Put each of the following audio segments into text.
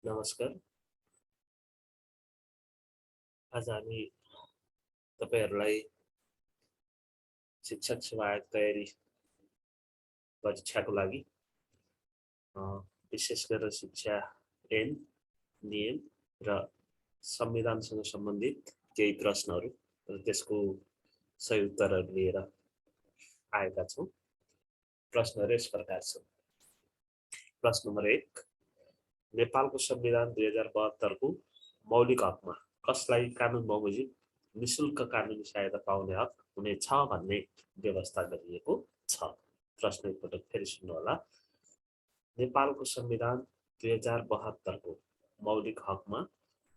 नमस्कार। आज हामी तपाईहरुलाई शिक्षक सेवा आयोग तयारी परीक्षाको लागि अ, विशेष गरेर शिक्षा ऐन, नियम र संविधानसँग सम्बन्धित केही प्रश्नहरू र त्यसको सही उत्तरहरू लिएर आएका छौँ। प्रश्नहरू यस प्रकार छन्। प्रश्न नम्बर 1, नेपालको संविधान 2072 को मौलिक हकमा कसलाई कानुन बमोजिम निशुल्क कानुनी सहायता पाउने हक हुनेछ भन्ने व्यवस्था गरिएको छ। प्रश्न एकपटक फेरि सुन्नुहोला। नेपालको संविधान 2072 को मौलिक हकमा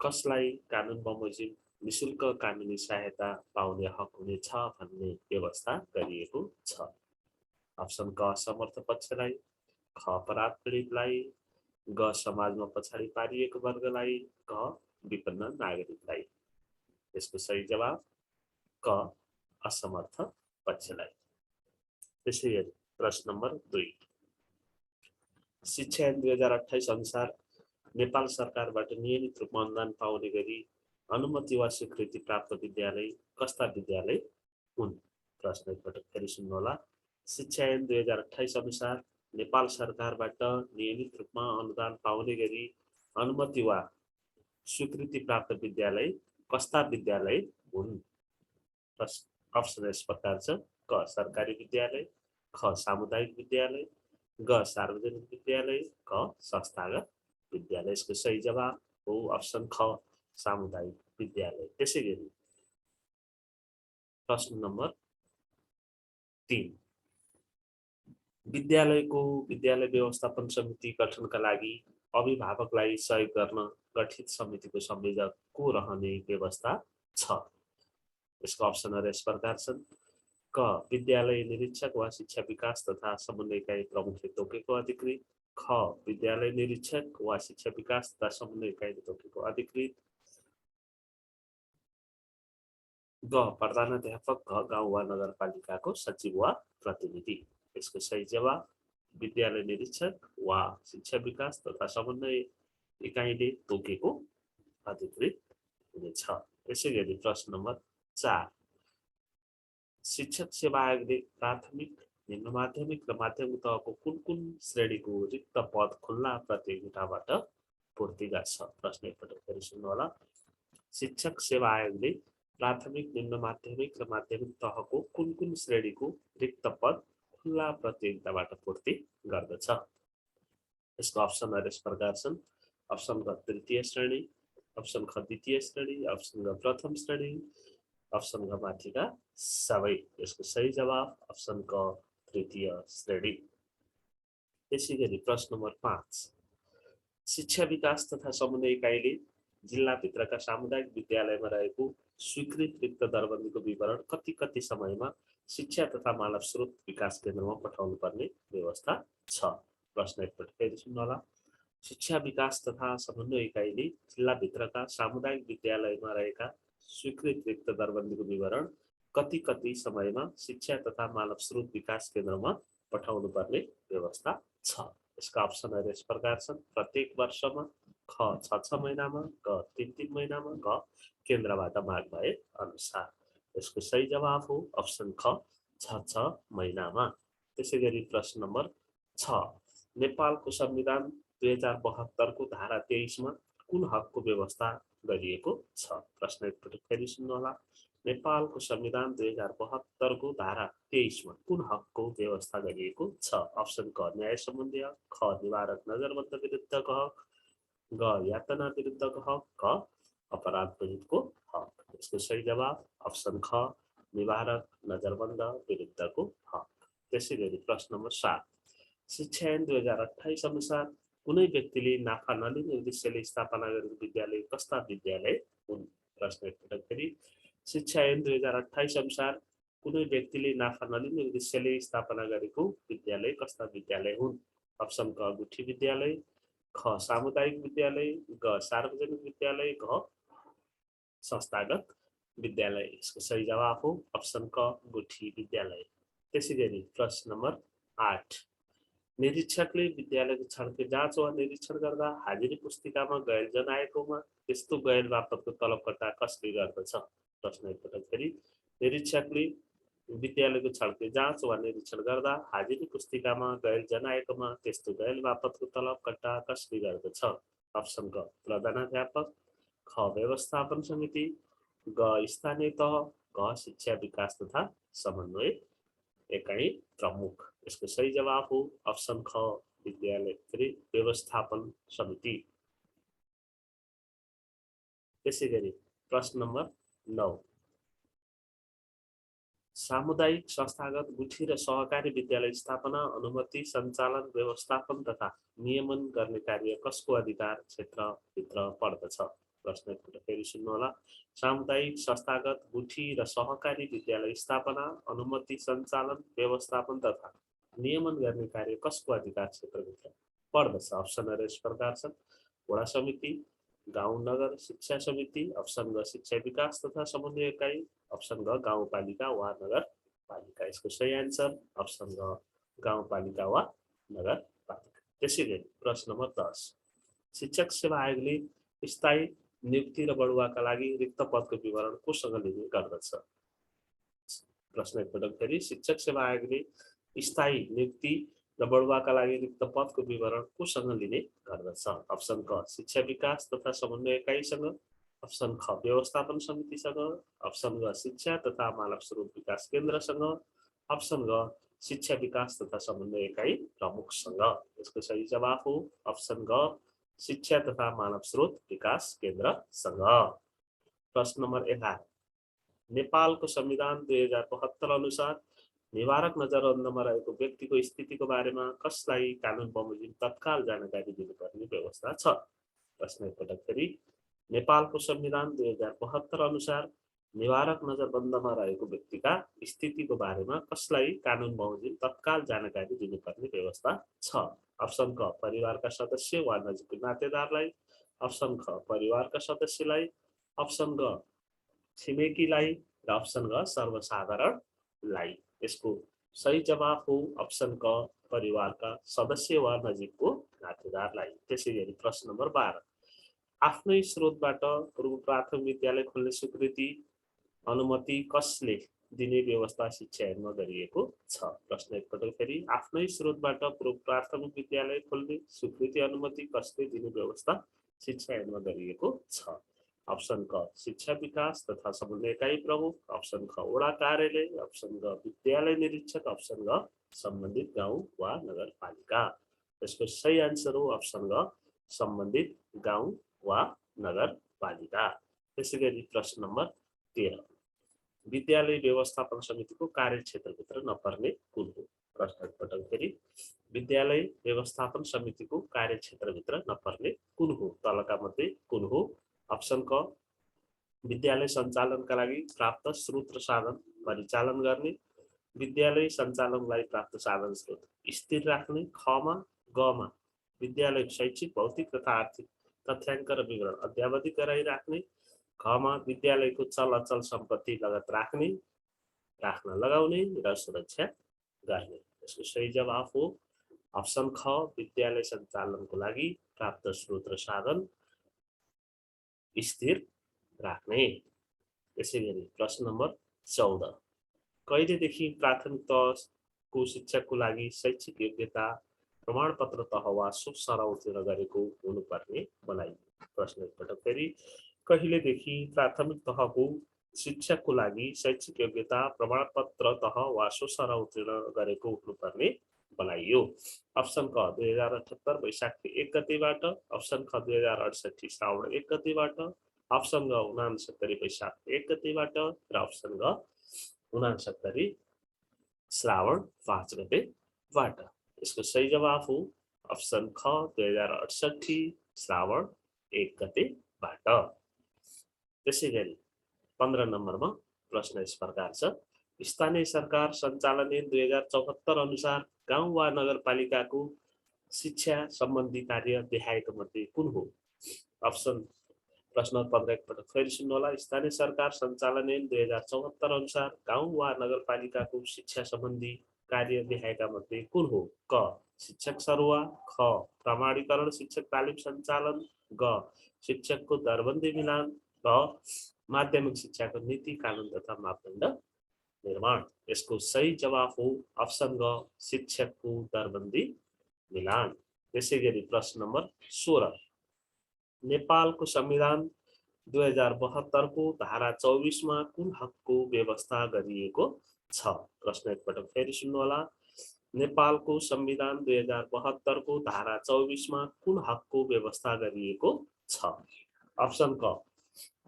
कसलाई कानुन बमोजिम निशुल्क कानुनी सहायता पाउने हक हुनेछ भन्ने व्यवस्था गरिएको छ। अप्सन क समर्थ पक्षलाई, ख अपराध पीडितलाई, ग समाजमा पछाडि पारिएको वर्गलाई, ग विपन्न नागरिकलाई। यसको सही जवाब क असमर्थ पक्षलाई। त्यसैगरी प्रश्न नम्बर 2, शिक्षा ऐन 2028 अनुसार नेपाल सरकारबाट नियमित रूपमा अनुदान पाउने गरी अनुमति वा स्वीकृति प्राप्त विद्यालय कस्ता विद्यालय हुन्? प्रश्न एकपटक फेरि सुन्नुहोला। शिक्षा ऐन 2028 अनुसार नेपाल सरकारबाट नियमित रूपमा अनुदान पाउने गरी अनुमति वा स्वीकृति प्राप्त विद्यालय कस्ता विद्यालय हुन्? अप्सन यस प्रकार छ। क सरकारी विद्यालय, ख सामुदायिक विद्यालय, ग सार्वजनिक विद्यालय, क संस्थागत विद्यालय। यसको सही जवाब हो अप्सन ख सामुदायिक विद्यालय। त्यसैगरी प्रश्न नम्बर 3, विद्यालयको विद्यालय व्यवस्थापन समिति गठनका लागि अभिभावकलाई सहयोग गर्न गठित समितिको संयोजक को रहने व्यवस्था छ? यसको अप्सनहरू यस प्रकार छन्। क विद्यालय निरीक्षक वा शिक्षा विकास तथा समन्वय इकाइ प्रमुखले तोकेको अधिकृत, ख विद्यालय निरीक्षक वा शिक्षा विकास तथा समन्वय इकाइले तोकेको अधिकृत, ग प्रधानाध्यापक, घ गाउँ वा नगरपालिकाको सचिव वा प्रतिनिधि। यसको सही जवाब विद्यालय निरीक्षक वा शिक्षा विकास तथा समन्वय इकाइले तोकेको अधिकृत हुनेछ। त्यसैगरी प्रश्न नम्बर 4, शिक्षक सेवा आयोगले प्राथमिक, निम्न माध्यमिक र माध्यमिक तहको कुन कुन श्रेणीको रिक्त पद खुल्ला प्रतियोगिताबाट पूर्ति गर्छ? प्रश्न एकपटक फेरि सुन्नुहोला। शिक्षक सेवा आयोगले प्राथमिक, निम्न माध्यमिक र माध्यमिक तहको कुन कुन श्रेणीको रिक्त पद खुल्ला प्रतियोगिताबाट पूर्ति गर्दछ? यसको अप्सनहरू यस प्रकार छन्। अप्सन ग तृतीय श्रेणी, अप्सन ख द्वितीय श्रेणी, अप्सन ग प्रथम श्रेणी, अप्सन ग माथिका सबै। यसको सही जवाब अप्सन क तृतीय श्रेणी। त्यसैगरी प्रश्न नम्बर 5, शिक्षा विकास तथा समन्वय इकाइले जिल्लाभित्रका सामुदायिक विद्यालयमा रहेको स्वीकृत रिक्त दरबन्दीको विवरण कति कति समयमा शिक्षा तथा मानव स्रोत विकास केन्द्रमा पठाउनु पर्ने व्यवस्था छ? प्रश्न एकपटक फेरि सुन्नुहोला। शिक्षा विकास तथा समन्वय इकाइले जिल्लाभित्रका सामुदायिक विद्यालयमा रहेका स्वीकृत रिक्त दरबन्दीको विवरण कति कति समयमा शिक्षा तथा मानव स्रोत विकास केन्द्रमा पठाउनु पर्ने व्यवस्था छ? यसका अप्सनहरू यस प्रकार छन्। प्रत्येक वर्षमा, ख 6 महिनामा, ग 3 महिनामा, ग केन्द्रबाट माग भए अनुसार। यसको सही जवाब हो अप्सन ख 6 महिनामा। त्यसैगरी प्रश्न नम्बर 6, नेपालको संविधान 2072 को धारा 23 मा कुन हकको व्यवस्था गरिएको छ? प्रश्न एकपटक फेरि सुन्नुहोला। नेपालको संविधान 2072 को धारा 23 मा कुन हकको व्यवस्था गरिएको छ? अप्सन क न्याय सम्बन्धी हक, ख निवारक नजरबन्द विरुद्धको हक, ग यातना विरुद्धको हक, ग अपराध पीडितको हक। यसको सही जवाब अप्सन ख निवारक नजरबन्द विरुद्धको हक। त्यसैगरी प्रश्न नम्बर 7, शिक्षा ऐन 2028 अनुसार कुनै व्यक्तिले नाफा नलिने उद्देश्यले स्थापना गरेको विद्यालय कस्ता विद्यालय हुन्? प्रश्न एकपटक फेरि। शिक्षा ऐन 2028 अनुसार कुनै व्यक्तिले नाफा नलिने उद्देश्यले स्थापना गरेको विद्यालय कस्ता विद्यालय हुन्? अप्सन क गुठी विद्यालय, ख सामुदायिक विद्यालय, ग सार्वजनिक विद्यालय, घ संस्थागत विद्यालय। यसको सही जवाब हो अप्सन क गुठी विद्यालय। त्यसैगरी प्रश्न नम्बर 8, निरीक्षकले विद्यालयको छनौट जाँच वा निरीक्षण गर्दा हाजिरी पुस्तिकामा गैर जनाएकोमा त्यस्तो गैर बापतको तलबकट्टा कसले गर्दछ? प्रश्न एकपटक फेरि। निरीक्षकले विद्यालयको छनौट जाँच वा निरीक्षण गर्दा हाजिरी पुस्तिकामा गैर जनाएकोमा त्यस्तो गैर बापतको तलबकट्टा कसले गर्दछ? अप्सन क प्रधानाध्यापक, ख व्यवस्थापन समिति, ग स्थानीय तह, घ शिक्षा विकास तथा समन्वय एकाइ प्रमुख। इसको सही जवाब हो ऑप्शन ख विद्यालय व्यवस्थापन समिति। त्यसै गरी प्रश्न नम्बर 9, सामुदायिक संस्थागत गुठी र सहकारी विद्यालय स्थापना, अनुमति, सञ्चालन, व्यवस्थापन तथा नियमन गर्ने कार्य कसको अधिकार क्षेत्रभित्र पर्दछ? प्रश्न एकपटक फेरि सुन्नुहोला। सामुदायिक संस्थागत गुठी र सहकारी विद्यालय स्थापना, अनुमति, सञ्चालन, व्यवस्थापन तथा नियमन गर्ने कार्य कसको अधिकार क्षेत्रभित्र पर्दछ? अप्सनहरू यस प्रकार छन्। वडा समिति, गाउँ नगर शिक्षा समिति, अप्सन ग शिक्षा विकास तथा समन्वय इकाइ, अप्सन ग गाउँपालिका वा नगरपालिका। यसको सही आन्सर अप्सन ग गाउँपालिका वा नगरपालिका। त्यसै गरी प्रश्न नम्बर 10, शिक्षक सेवा आयोगले स्थायी नियुक्ति र बढुवाका लागि रिक्त पदको विवरण कोसँग लिने गर्दछ? प्रश्न एकपटक फेरि। शिक्षक सेवा आयोगले स्थायी नियुक्ति र बढुवाका लागि रिक्त पदको विवरण कोसँग लिने गर्दछ? अप्सन क शिक्षा विकास तथा समन्वय इकाइसँग, अप्सन ख व्यवस्थापन समितिसँग, अप्सन ग शिक्षा तथा मानव स्रोत विकास केन्द्रसँग, अप्सन ग शिक्षा विकास तथा समन्वय इकाइ प्रमुखसँग। यसको सही जवाब हो अप्सन ग शिक्षा तथा मानव स्रोत विकास केन्द्रसँग। प्रश्न नम्बर 11, नेपालको संविधान 2072 अनुसार निवारक नजरबन्दमा रहेको व्यक्तिको स्थितिको बारेमा कसलाई कानुन बमोजिम तत्काल जानकारी दिनुपर्ने व्यवस्था छ? प्रश्न एकपटक फेरि। नेपालको संविधान 2072 अनुसार निवारक नजरबन्दमा रहेको व्यक्तिका स्थितिको बारेमा कसलाई कानुन बमोजिम तत्काल जानकारी दिनुपर्ने व्यवस्था छ? अप्सन क परिवारका सदस्य वा नजिक नातेदारलाई, अप्सन ख परिवारका सदस्यलाई, अप्सन ग छिमेकीलाई र अप्सन ग सर्वसाधारणलाई। यसको सही जवाब हो अप्सन क परिवारका सदस्य वा नजिकको नातेदारलाई। त्यसै गरी प्रश्न नम्बर 12, आफ्नै स्रोतबाट पूर्व प्राथमिक विद्यालय खोल्ने स्वीकृति अनुमति कसले दिने व्यवस्था शिक्षा ऐनमा गरिएको छ? प्रश्न एकपटक फेरि। आफ्नै स्रोतबाट पूर्व प्राथमिक विद्यालय खोल्ने स्वीकृति अनुमति कसले दिने व्यवस्था शिक्षा ऐनमा गरिएको छ? अप्सन क शिक्षा विकास तथा समन्वय इकाइ प्रमुख, अप्सन ख वडा कार्यालय, अप्सन ग विद्यालय निरीक्षक, अप्सन ग सम्बन्धित गाउँ वा नगरपालिका। यसको सही आन्सर हो अप्सन ग सम्बन्धित गाउँ वा नगरपालिका। त्यसै गरी प्रश्न नम्बर 13, विद्यालय व्यवस्थापन समितिको कार्यक्षेत्रभित्र नपर्ने कुन हो? प्रश्न एकपटक फेरि। विद्यालय व्यवस्थापन समितिको कार्यक्षेत्रभित्र नपर्ने कुन हो? तलका मध्ये कुन हो? अप्सन क विद्यालय सञ्चालनका लागि प्राप्त स्रोत र साधन परिचालन गर्ने, विद्यालय सञ्चालनलाई प्राप्त साधन स्रोत स्थिर राख्ने, खमा गमा विद्यालय शैक्षिक भौतिक तथा आर्थिक तथ्याङ्क र विवरण अद्यावधि गराइराख्ने, घमा विद्यालयको चल अचल सम्पत्ति लगत राख्ने, राख्न लगाउने र सुरक्षा गर्ने। यसको सही जवाब हो अप्सन ख विद्यालय सञ्चालनको लागि प्राप्त स्रोत र साधन स्थिर राख्ने। त्यसै गरी प्रश्न नम्बर 14, कहिलेदेखि प्राथमिक तहको शिक्षकको लागि शैक्षिक योग्यता प्रमाणपत्र तह वा सुसरा उत्तीर्ण गरेको हुनुपर्ने बनाइयो? प्रश्न एकपटक फेरि। कहिलेदेखि प्राथमिक तहको शिक्षकको लागि शैक्षिक योग्यता प्रमाणपत्र तह वा सुसरा उत्तीर्ण गरेको हुनुपर्ने बनाइयो? अप्सन क 2078 वैशाख 1 गतेबाट, अप्सन ख 2068 श्रावण 1 गतेबाट, अप्सन ग 69 वैशाख 1 गतेबाट र अप्सन ग 69 श्रावण 5 गतेबाट। यसको सही जवाब हो अप्सन ख 2068 श्रावण 1 गतेबाट। त्यसै गरी 15 नम्बरमा प्रश्न यस प्रकार छ, स्थानीय सरकार सञ्चालन ऐन 2074 अनुसार गाउँ वा नगरपालिकाको शिक्षा सम्बन्धी कार्य देखाएको मध्ये कुन हो? अप्सन प्रश्न 15 एकपटक फेरि सुन्नुहोला। स्थानीय सरकार सञ्चालन ऐन 2074 अनुसार गाउँ वा नगरपालिकाको शिक्षा सम्बन्धी कार्य देखाएका मध्ये कुन हो? क शिक्षक सरुवा, ख प्रमाणीकरण शिक्षक तालिम सञ्चालन, ग शिक्षकको दरबन्दी मिलान, घ माध्यमिक शिक्षाको नीति कानुन तथा मापदण्ड निर्माण। यसको सही जवाफ हो अप्सन ग शिक्षकको दरबन्दी मिलान। त्यसै गरी प्रश्न नम्बर 16 नेपालको संविधान 2072 को धारा 24 मा कुन हकको व्यवस्था गरिएको छ? प्रश्न एकपटक फेरि सुन्नुहोला। नेपालको संविधान 2072 को धारा 24 मा कुन हकको व्यवस्था गरिएको छ? अप्सन क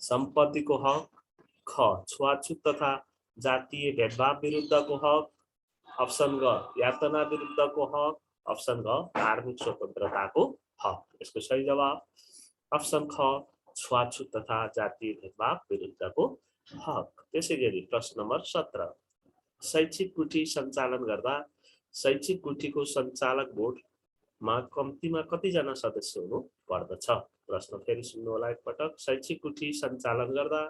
सम्पत्तिको हक, ख छुवाछुत तथा जातीय भेदभाव विरुद्धको हक, अप्सन ग यातना विरुद्धको हक, अप्सन ग धार्मिक स्वतन्त्रताको हक। यसको सही जवाब अप्सन ख छुवाछुत तथा जातीय भेदभाव विरुद्धको हक। त्यसै गरी प्रश्न नम्बर 17 शैक्षिक गुठी सञ्चालन गर्दा शैक्षिक गुठीको सञ्चालक बोर्डमा कम्तीमा कतिजना सदस्य हुनु पर्दछ? प्रश्न फेरि सुन्नुहोला एकपटक। शैक्षिक गुठी सञ्चालन गर्दा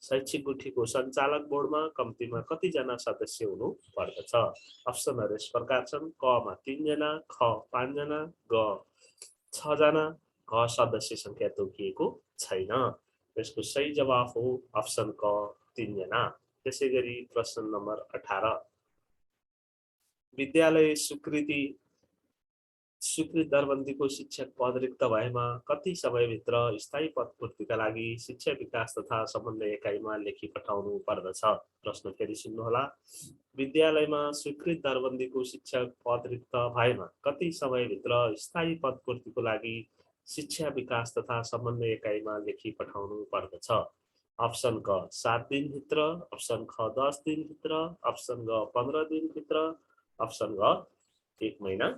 शैक्षिक गुठीको सञ्चालक बोर्डमा कम्तीमा कतिजना सदस्य हुनु पर्दछ? अप्सनहरू यस प्रकार छन्। क मा 3 जना, ख 5 जना, ग 6 जना, घ सदस्य संख्या तोकिएको छैन। यसको सही जवाफ हो अप्सन क 3 जना। त्यसै गरी प्रश्न नम्बर 18 विद्यालय स्वीकृत दरबन्दीको शिक्षक पद रिक्त भएमा कति समयभित्र स्थायी पद पूर्तिका लागि शिक्षा विकास तथा समन्वय एकाइमा लेखी पठाउनु पर्दछ? प्रश्न फेरि सुन्नुहोला। विद्यालयमा स्वीकृत दरबन्दीको शिक्षक पद रिक्त भएमा कति समयभित्र स्थायी पद पूर्तिको लागि शिक्षा विकास तथा समन्वय एकाइमा लेखी पठाउनु पर्दछ? अप्सन क 7 दिनभित्र, अप्सन ख 10 दिनभित्र, अप्सन ग 15 दिनभित्र, अप्सन ग 1 महिना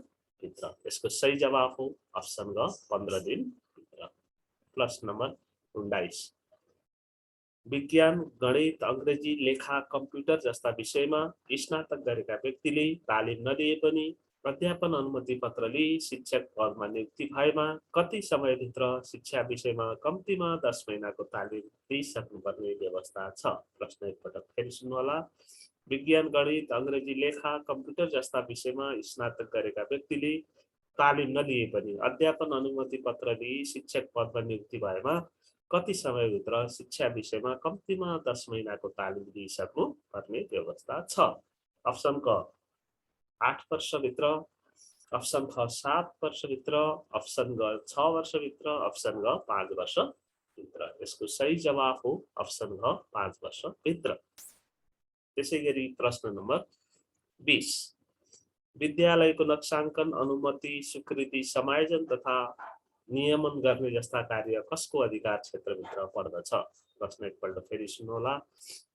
भित्र। यसको सही जवाफ हो अप्सन ग 15 दिन भित्र। प्रश्न नम्बर 19 विज्ञान, गणित, अंग्रेजी, लेखा, कम्प्युटर जस्ता विषयमा स्नातक गरेका व्यक्तिले तालिम नदिए पनि अध्यापन अनुमति पत्र लिई शिक्षक पदमा नियुक्ति भएमा कति समयभित्र शिक्षा विषयमा कम्तीमा 10 महिनाको तालिम दिइसक्नुपर्ने व्यवस्था छ? प्रश्न एकपटक फेरि सुन्नुहोला। विज्ञान, गणित, अंग्रेजी, लेखा, कम्प्युटर जस्ता विषयमा स्नातक गरेका व्यक्तिले तालिम नलिए पनि अध्यापन अनुमति पत्र लिई शिक्षक पदमा नियुक्ति भएमा कति समयभित्र शिक्षा विषयमा कम्तीमा 10 महिनाको तालिम दिइसक्नु पर्ने व्यवस्था छ? अप्सन क 8 वर्षभित्र, अप्सन ख 7 वर्षभित्र, अप्सन ग 6 वर्षभित्र, अप्सन ग 5 वर्षभित्र। यसको सही जवाफ हो अप्सन ग 5 वर्षभित्र। त्यसै गरी प्रश्न नम्बर 20 विद्यालयको नक्साङ्कन, अनुमति, स्वीकृति, समायोजन तथा नियमन गर्ने जस्ता कार्य कसको अधिकार क्षेत्रभित्र पर्दछ? प्रश्न एकपल्ट फेरि सुन्नुहोला।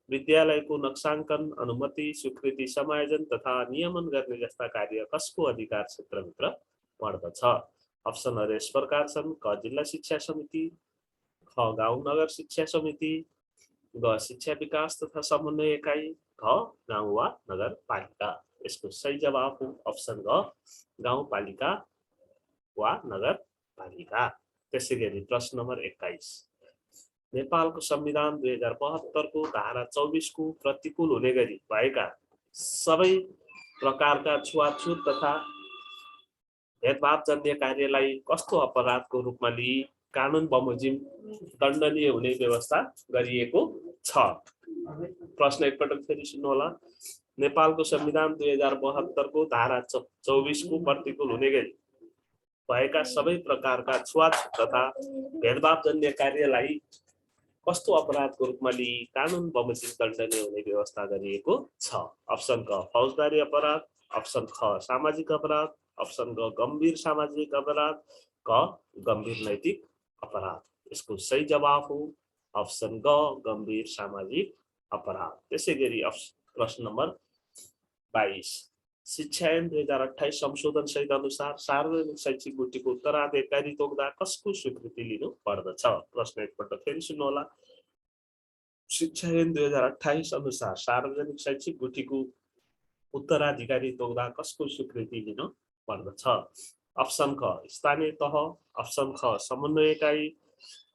विद्यालयको नक्साङ्कन, अनुमति, स्वीकृति, समायोजन तथा नियमन गर्ने जस्ता कार्य कसको अधिकार क्षेत्रभित्र पर्दछ? अप्सनहरू यस प्रकार छन्। क जिल्ला शिक्षा समिति, ख गाउँ नगर शिक्षा समिति, ग शिक्षा विकास तथा समन्वय एकाइ, घ गाउँ वा नगरपालिका। यसको सही जवाफ हो अप्सन ग गाउँपालिका वा नगरपालिका। त्यसै गरी प्रश्न नम्बर 21 नेपालको संविधान 2072 को धारा 24 को प्रतिकूल हुने गरी भएका सबै प्रकारका छुवाछुत तथा भेदभावजन्य कार्यलाई कस्तो अपराधको रूपमा लिई कानुन बमोजिम दण्डनीय हुने व्यवस्था गरिएको छ? प्रश्न एकपटक फेरि सुन्नुहोला। नेपालको संविधान 2072 को धारा 24 को प्रतिकूल हुने गरी भएका सबै प्रकारका छुवाछुत तथा भेदभावजन्य कार्यलाई कस्तो अपराधको रूपमा लिई कानुन बमोजिम दण्डनीय हुने व्यवस्था गरिएको छ? अप्सन क फौजदारी अपराध, अप्सन ख सामाजिक अपराध, अप्सन ग गम्भीर सामाजिक अपराध, क गम्भीर नैतिक अपराध। यसको सही जवाफ हो अप्सन ग गम्भीर सामाजिक अपराध। त्यसै गरी प्रश्न नम्बर 22 शिक्षा ऐन 2028 संशोधन सहित अनुसार सार्वजनिक शैक्षिक गुठीको उत्तराधिकारी तोक्दा कसको स्वीकृति लिनु पर्दछ? प्रश्न एकपल्ट फेरि सुन्नुहोला। शिक्षा ऐन 2028 अनुसार सार्वजनिक शैक्षिक गुठीको उत्तराधिकारी तोक्दा कसको स्वीकृति लिनु पर्दछ? अप्सन ख स्थानीय तह, अप्सन ख समन्वय एकाइ,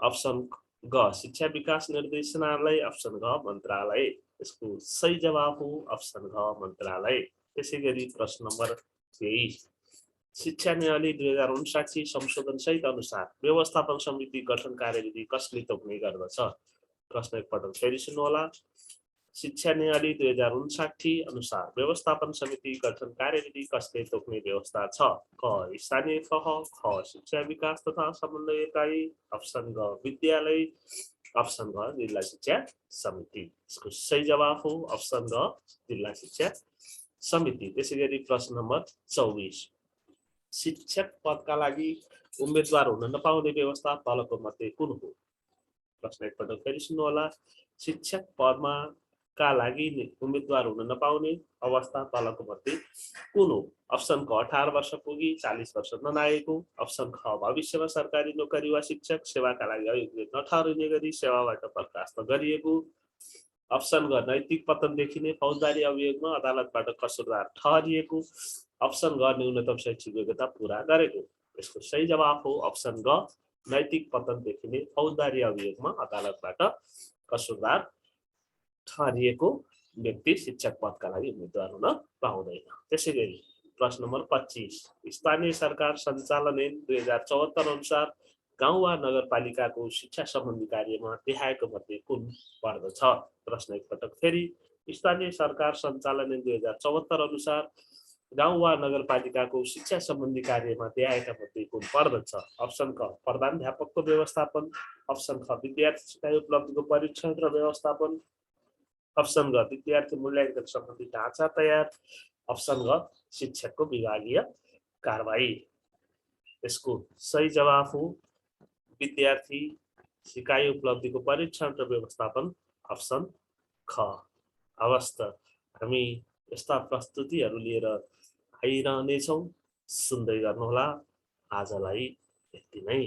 अप्सन ग शिक्षा विकास निर्देशनालय, अप्सन घ मन्त्रालय। यसको सही जवाफ हो अप्सन घ मन्त्रालय। त्यसै गरी प्रश्न नम्बर 23 शिक्षा न्यायालय 2059 संशोधन सहित अनुसार व्यवस्थापन समिति गठन कार्यविधि कसले तोक्ने गर्दछ? प्रश्न एकपटक फेरि सुन्नुहोला। शिक्षा न्यायालय 2059 अनुसार व्यवस्थापन समिति गठन कार्यविधि कसले तोक्ने व्यवस्था छ? क स्थानीय तह, ख शिक्षा विकास तथा समन्वय इकाइ, अप्सन ग विद्यालय, अप्सन घ जिल्ला शिक्षा समिति। यसको सही जवाफ हो अप्सन ग जिल्ला शिक्षा समिति। त्यसै गरी प्रश्न नम्बर 24 शिक्षक पदका लागि उम्मेदवार हुन नपाउने व्यवस्था तलको मध्ये कुन हो? प्रश्न एकपटक फेरि सुन्नुहोला। शिक्षक पदमा का लागि उम्मेदवार हुन नपाउने अवस्था तलको मध्ये कुन हो? अप्सन क 18 वर्ष पुगी 40 वर्ष नलागेको, अप्सन ख भविष्यमा सरकारी नोकरी वा शिक्षक सेवाका लागि अयोग्य नठहरिने गरी सेवाबाट बर्खास्त गरिएको, अप्सन ग नैतिक पतन देखिने फौजदारी अभियोगमा अदालतबाट कसुरदार ठहरिएको, अप्सन ग न्यूनतम शैक्षिक योग्यता पूरा गरेको। यसको सही जवाफ हो अप्सन ग नैतिक पतन देखिने फौजदारी अभियोगमा अदालतबाट कसुरदार ठहरिएको व्यक्ति शिक्षक पदका लागि उम्मेदवार हुन पाउँदैन। त्यसै गरी प्रश्न नम्बर 25 स्थानीय सरकार सञ्चालन ऐन 2074 अनुसार गाउँ वा नगरपालिकाको शिक्षा सम्बन्धी कार्यमा देखाएको मध्ये कुन पर्दछ? प्रश्न एकपटक फेरि स्थानीय सरकार सञ्चालन ऐन 2074 अनुसार गाउँ वा नगरपालिकाको शिक्षा सम्बन्धी कार्यमा देखाएका मध्ये कुन पर्दछ? अप्सन क प्रधानाध्यापकको व्यवस्थापन, अप्सन ख विद्यार्थी सिकाइ उपलब्धिको परीक्षण र व्यवस्थापन, अप्सन ग विद्यार्थी मूल्याङ्कन सम्बन्धी ढाँचा तयार, अप्सन ग शिक्षकको विभागीय कारबाही। यसको सही जवाफ हो विद्यार्थी सिकाइ उपलब्धिको परीक्षण र व्यवस्थापन, अप्सन ख। हवस् त हामी यस्ता प्रस्तुतिहरू लिएर आइरहनेछौँ, सुन्दै गर्नुहोला। आजलाई यति नै।